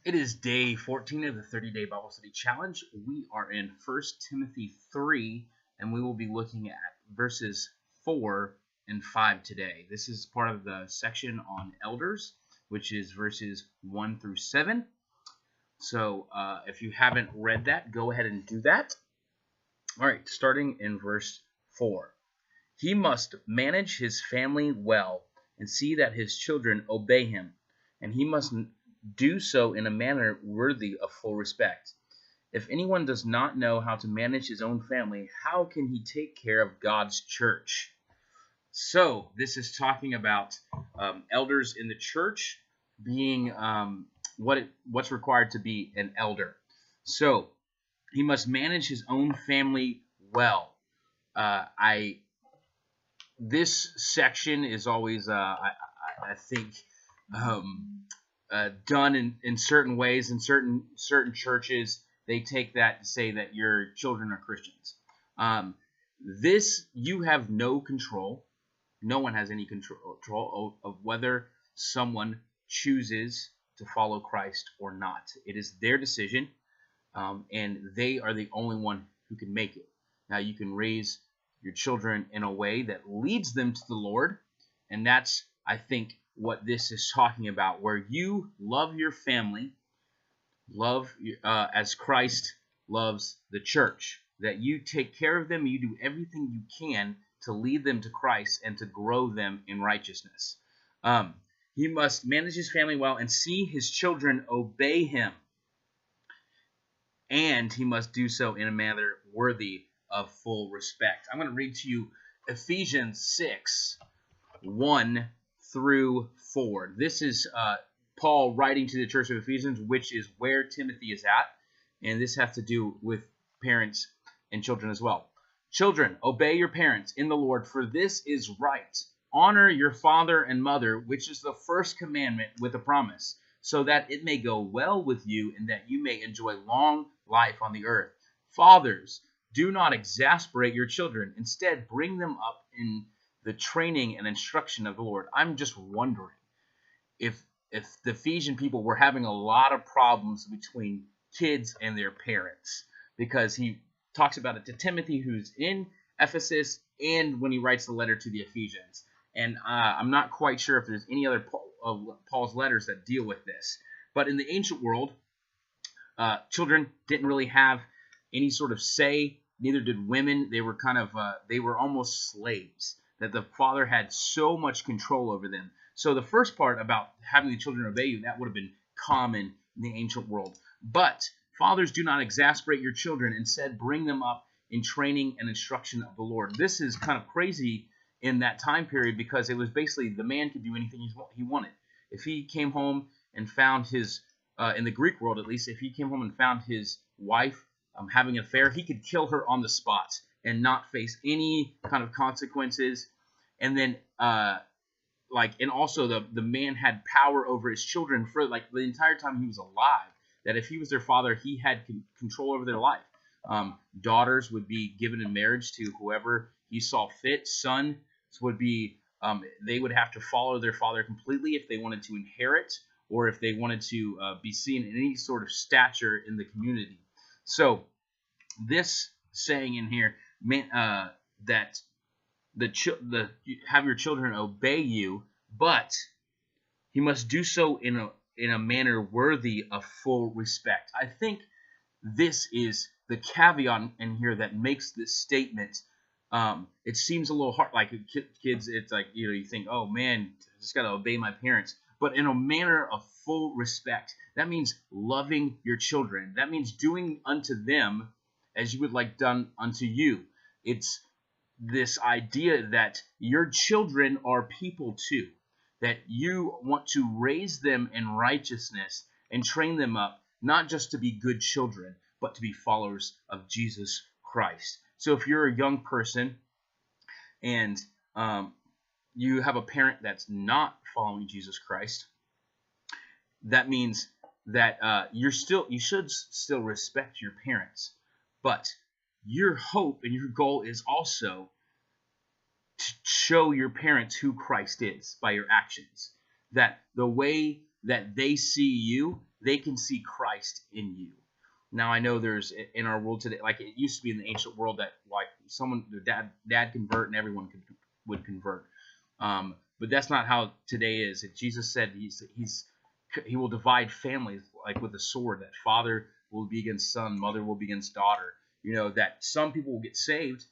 It is day 14 of the 30-day Bible study challenge. We are in 1 Timothy 3, and we will be looking at verses 4 and 5 today. This is part of the section on elders, which is verses 1 through 7. So if you haven't read that, go ahead and do that. All right, starting in verse 4. He must manage his family well and see that his children obey him, and he must do so in a manner worthy of full respect. If anyone does not know how to manage his own family, how can he take care of God's church? So this is talking about elders in the church being what's required to be an elder. So he must manage his own family well. This section is always, I think, done in certain ways. In certain churches, they take that to say that your children are Christians. This, you have no control. No one has any control of whether someone chooses to follow Christ or not. It is their decision, and they are the only one who can make it. Now, you can raise your children in a way that leads them to the Lord, and that's, I think, what this is talking about, where you love your family, as Christ loves the church, that you take care of them, you do everything you can to lead them to Christ and to grow them in righteousness. He must manage his family well and see his children obey him, and he must do so in a manner worthy of full respect. I'm going to read to you Ephesians 6, 1 through 4. This is Paul writing to the church of Ephesians, which is where Timothy is at, and this has to do with parents and children as well. Children, obey your parents in the Lord, for this is right. Honor your father and mother, which is the first commandment with a promise, so that it may go well with you and that you may enjoy long life on the earth. Fathers, do not exasperate your children. Instead, bring them up in the training and instruction of the Lord. I'm just wondering if the Ephesian people were having a lot of problems between kids and their parents, because he talks about it to Timothy, who's in Ephesus, and when he writes the letter to the Ephesians. And I'm not quite sure if there's any other Paul's letters that deal with this. But in the ancient world, children didn't really have any sort of say. Neither did women. They were they were almost slaves, that the father had so much control over them. So the first part about having the children obey you, that would have been common in the ancient world. But fathers, do not exasperate your children. Instead, bring them up in training and instruction of the Lord. This is kind of crazy in that time period, because it was basically the man could do anything he wanted. If he came home and found his, in the Greek world at least, if he came home and found his wife having an affair, he could kill her on the spot and not face any kind of consequences. And then, and also the man had power over his children for the entire time he was alive. That if he was their father, he had control over their life. Daughters would be given in marriage to whoever he saw fit. Sons would be, they would have to follow their father completely if they wanted to inherit, or if they wanted to be seen in any sort of stature in the community. So this saying in here that have your children obey you, but he must do so in a manner worthy of full respect. I think this is the caveat in here that makes this statement. It seems a little hard, like kids. It's like, you think, oh man, I just gotta obey my parents. But in a manner of full respect, that means loving your children. That means doing unto them as you would like done unto you. It's this idea that your children are people too, that you want to raise them in righteousness and train them up, not just to be good children, but to be followers of Jesus Christ. So if you're a young person and you have a parent that's not following Jesus Christ, that means that you should still respect your parents, but your hope and your goal is also to show your parents who Christ is by your actions. That the way that they see you, they can see Christ in you. Now I know there's in our world today, like it used to be in the ancient world, that like someone, their dad convert and everyone would convert. But that's not how today is. Jesus said he will divide families like with a sword. That father will be against son, mother will be against daughter. That some people will get saved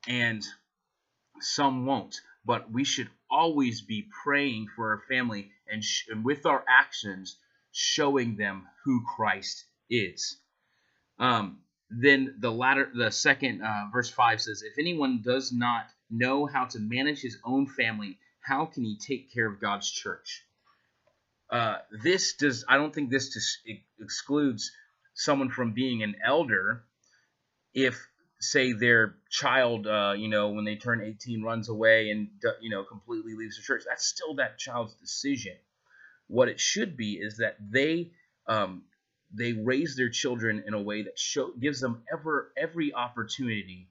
and some won't. But we should always be praying for our family and with our actions showing them who Christ is. Then the second verse 5 says, if anyone does not know how to manage his own family, how can he take care of God's church? I don't think this excludes someone from being an elder if, say, their child, when they turn 18, runs away and, completely leaves the church. That's still that child's decision. What it should be is that they raise their children in a way that gives them every opportunity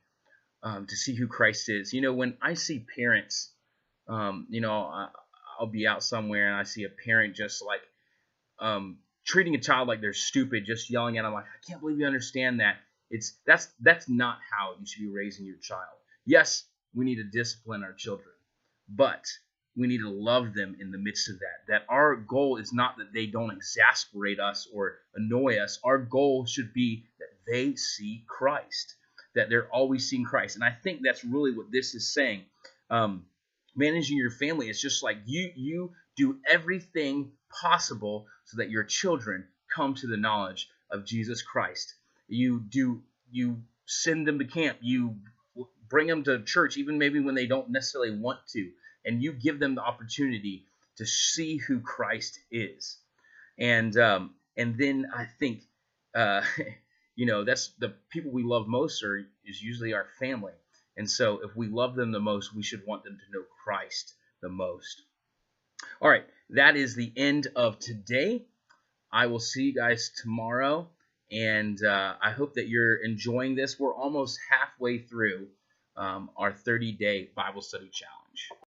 to see who Christ is. When I see parents, I'll be out somewhere and I see a parent just like treating a child like they're stupid, just yelling at them like, I can't believe you understand that. That's not how you should be raising your child. Yes, we need to discipline our children, but we need to love them in the midst of that. That our goal is not that they don't exasperate us or annoy us. Our goal should be that they see Christ, that they're always seeing Christ. And I think that's really what this is saying. Managing your family is just like you do everything possible so that your children come to the knowledge of Jesus Christ. You send them to camp. You bring them to church, even maybe when they don't necessarily want to. And you give them the opportunity to see who Christ is. And then I think, that's the people we love most is usually our family. And so if we love them the most, we should want them to know Christ the most. All right, that is the end of today. I will see you guys tomorrow. And I hope that you're enjoying this. We're almost halfway through our 30-day Bible study challenge.